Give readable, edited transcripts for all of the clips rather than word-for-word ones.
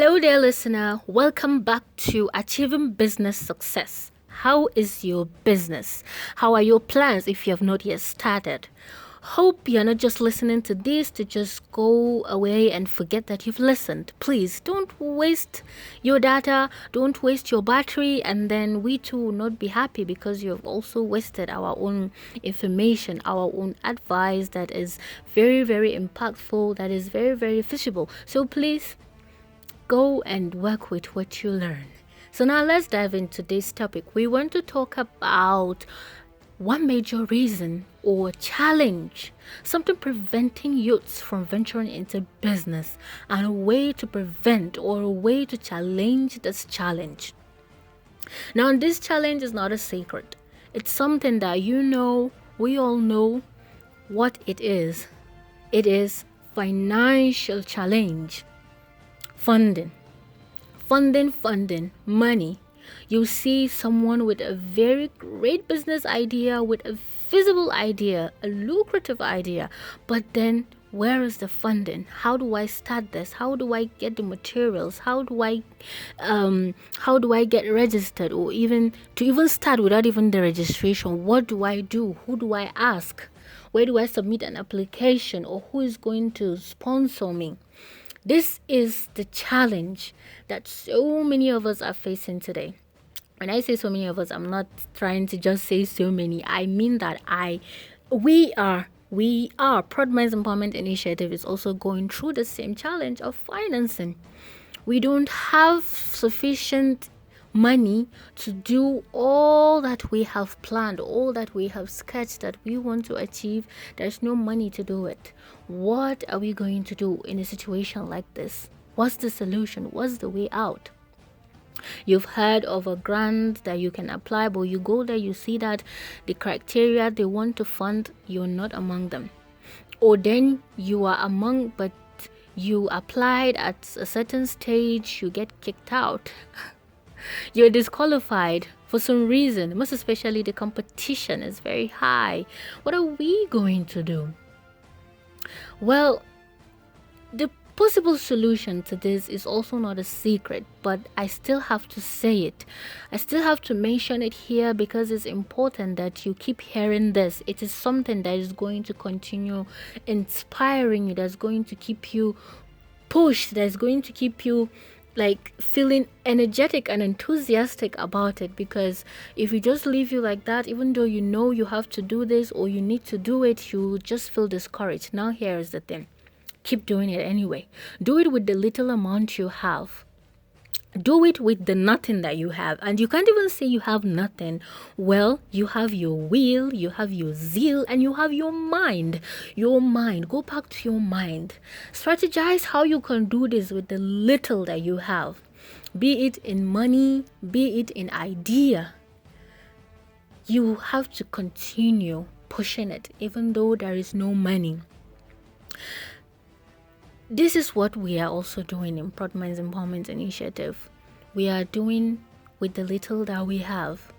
Hello there, listener. Welcome back to Achieving Business Success. How is your business? How are your plans if you have not yet started? Hope you're not just listening to this to just go away and forget that you've listened. Please don't waste your data, don't waste your battery, and then we too will not be happy because you have also wasted our own information, our own advice that is very, very impactful, that is very, very feasible. So please go and work with what you learn. So now let's dive into this topic. We want to talk about one major reason or challenge, something preventing youths from venturing into business, and a way to prevent or a way to challenge this challenge. Now, this challenge is not a secret. It's something that we all know what it is. It is financial challenge. Funding, money. You see someone with a very great business idea, with a feasible idea, a lucrative idea, but then where is the funding? How do I start this? How do I get the materials? How do I get registered, or even start without even the registration? What do I do? Who do I ask? Where do I submit an application, or who is going to sponsor me? This is the challenge that so many of us are facing today. When I say so many of us, I'm not trying to just say so many. I mean that we are. Prodman's Empowerment Initiative is also going through the same challenge of financing. We don't have sufficient money to do all that we have planned, all that we have sketched that we want to achieve. There's no money to do it. What are we going to do in a situation like this? What's the solution? What's the way out? You've heard of a grant that you can apply, but you go there, you see that the criteria they want to fund, you're not among them. Or then you are among, but you applied at a certain stage, you get kicked out. You're disqualified for some reason, most especially the competition is very high. What are we going to do? Well, the possible solution to this is also not a secret, but I still have to say it. I still have to mention it here because it's important that you keep hearing this. It is something that is going to continue inspiring you, that's going to keep you pushed, that's going to keep you feeling energetic and enthusiastic about it. Because if you just leave you like that, even though you know you have to do this or you need to do it, you just feel discouraged. Now here is the thing. Keep doing it anyway. Do it with the little amount you have. Do it with the nothing that you have. And you can't even say you have nothing. Well, you have your will, you have your zeal, and you have your mind. Your mind. Go back to your mind. Strategize how you can do this with the little that you have. Be it in money, be it in idea. You have to continue pushing it, even though there is no money. This is what we are also doing in Prodman's Empowerment Initiative. We are doing with the little that we have.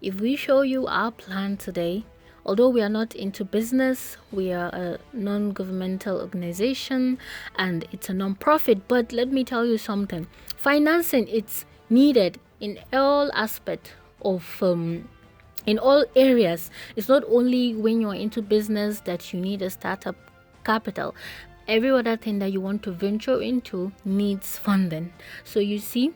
If we show you our plan today, although we are not into business, we are a non-governmental organization and it's a non-profit, but let me tell you something. Financing, it's needed in all aspects of in all areas. It's not only when you're into business that you need a startup capital. Every other thing that you want to venture into needs funding. So you see,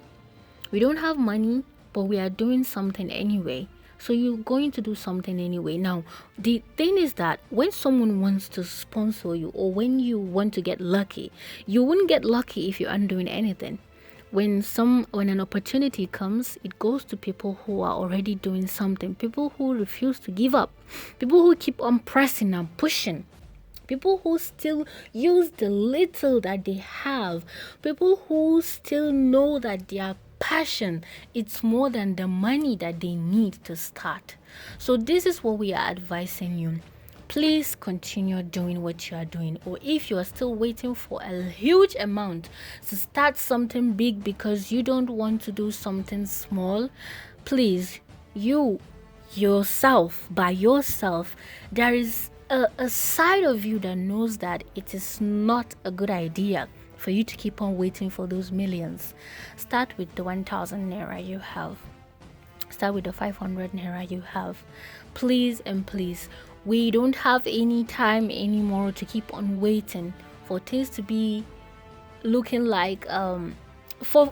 we don't have money, but we are doing something anyway. So you're going to do something anyway. Now, the thing is that when someone wants to sponsor you, or when you want to get lucky, you wouldn't get lucky if you aren't doing anything. When an opportunity comes, it goes to people who are already doing something, people who refuse to give up, people who keep on pressing and pushing. People who still use the little that they have. People who still know that their passion, it's more than the money that they need to start. So this is what we are advising you. Please continue doing what you are doing. Or if you are still waiting for a huge amount to start something big because you don't want to do something small, please, by yourself, there is a side of you that knows that it is not a good idea for you to keep on waiting for those millions. Start with the 1,000 naira you have. Start with the 500 naira you have. Please and please, we don't have any time anymore to keep on waiting for things to be looking like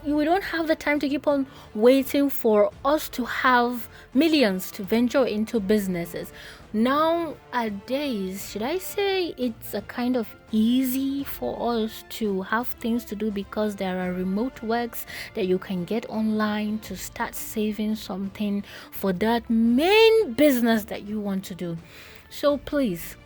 we don't have the time to keep on waiting for us to have millions to venture into businesses. Nowadays, should I say, it's a kind of easy for us to have things to do because there are remote works that you can get online to start saving something for that main business that you want to do. So please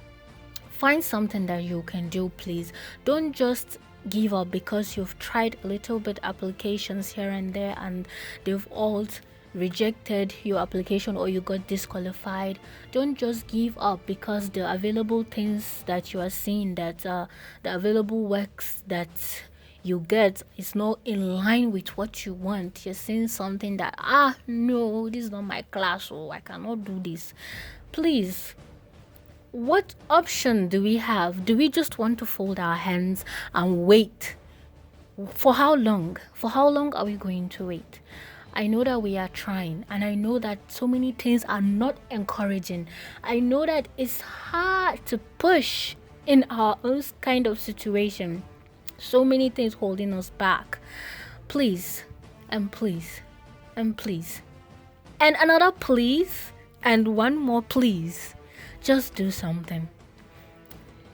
find something that you can do. Please don't just give up because you've tried a little bit applications here and there and they've all rejected your application or you got disqualified. Don't just give up because the available things that you are seeing, that the available works that you get is not in line with what you want. You're seeing something that no, this is not my class, I cannot do this. Please, what option do we have? Do we just want to fold our hands and wait? For how long? For how long are we going to wait? I know that we are trying, and I know that so many things are not encouraging. I know that it's hard to push in our own kind of situation. So many things holding us back. Please, and please, and please, and another please, and one more please. Just do something.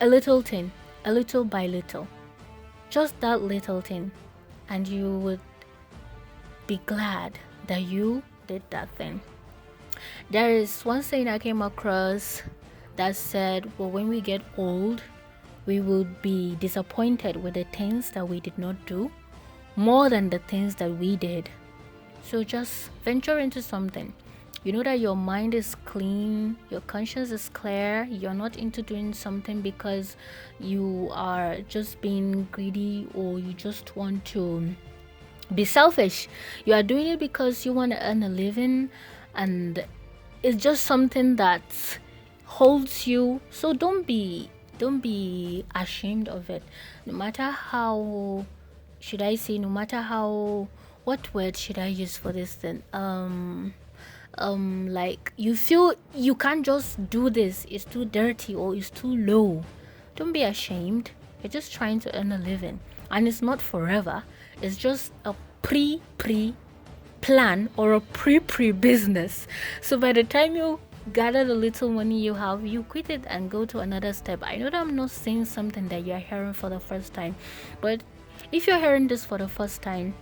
A little thing, a little by little. Just that little thing. And you would be glad that you did that thing. There is one saying I came across that said, well, when we get old, we will be disappointed with the things that we did not do more than the things that we did. So just venture into something. You know that your mind is clean, your conscience is clear, you're not into doing something because you are just being greedy or you just want to be selfish. You are doing it because you want to earn a living and it's just something that holds you. So don't be ashamed of it. No matter how, what word should I use for this thing? Like you feel you can't just do this, it's too dirty or it's too low. Don't be ashamed. You're just trying to earn a living and it's not forever. It's just a pre plan or a pre business. So by the time you gather the little money you have, you quit it and go to another step. I know that I'm not saying something that you're hearing for the first time, but if you're hearing this for the first time,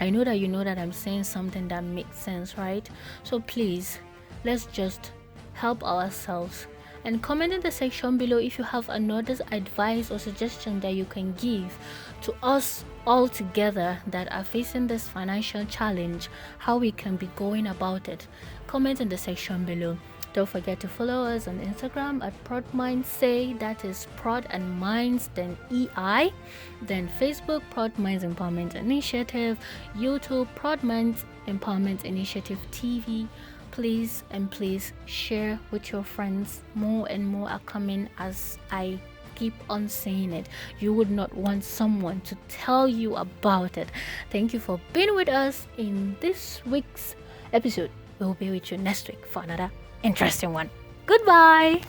I know that you know that I'm saying something that makes sense, right? So please, let's just help ourselves. And comment in the section below if you have another advice or suggestion that you can give to us all together that are facing this financial challenge, how we can be going about it. Comment in the section below. Don't forget to follow us on Instagram at ProdMindsSay, that is Prod and Minds, then EI, then Facebook Prod Minds Empowerment Initiative, YouTube Prod Minds Empowerment Initiative TV. Please and please share with your friends. More and more are coming as I keep on saying it. You would not want someone to tell you about it. Thank you for being with us in this week's episode. We'll be with you next week for another interesting one. Goodbye.